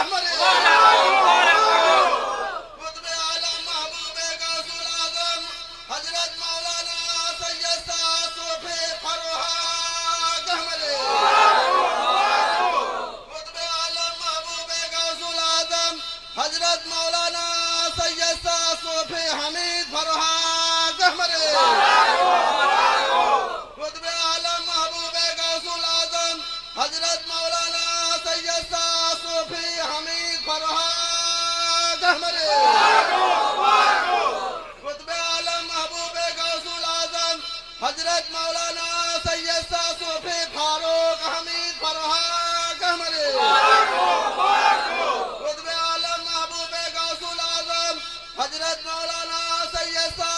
ہمارے قطب عالم محبوب غوث اعظم حضرت مولانا سید سعد صوفی فروہا ہمارے قطب عالم محبوب غوث اعظم حضرت مولانا سید سعد صوفی حمید فروہا ہمارے قطب عالم محبوب غوث اعظم حضرت مولانا سید سعد صوفی حمید فروہا ہمارے قطب عالم محبوب غوث اعظم حضرت مولانا سید سعد صوفی فاروق حمید فروہا ہمارے قطب عالم محبوب غوث اعظم حضرت مولانا سید سعد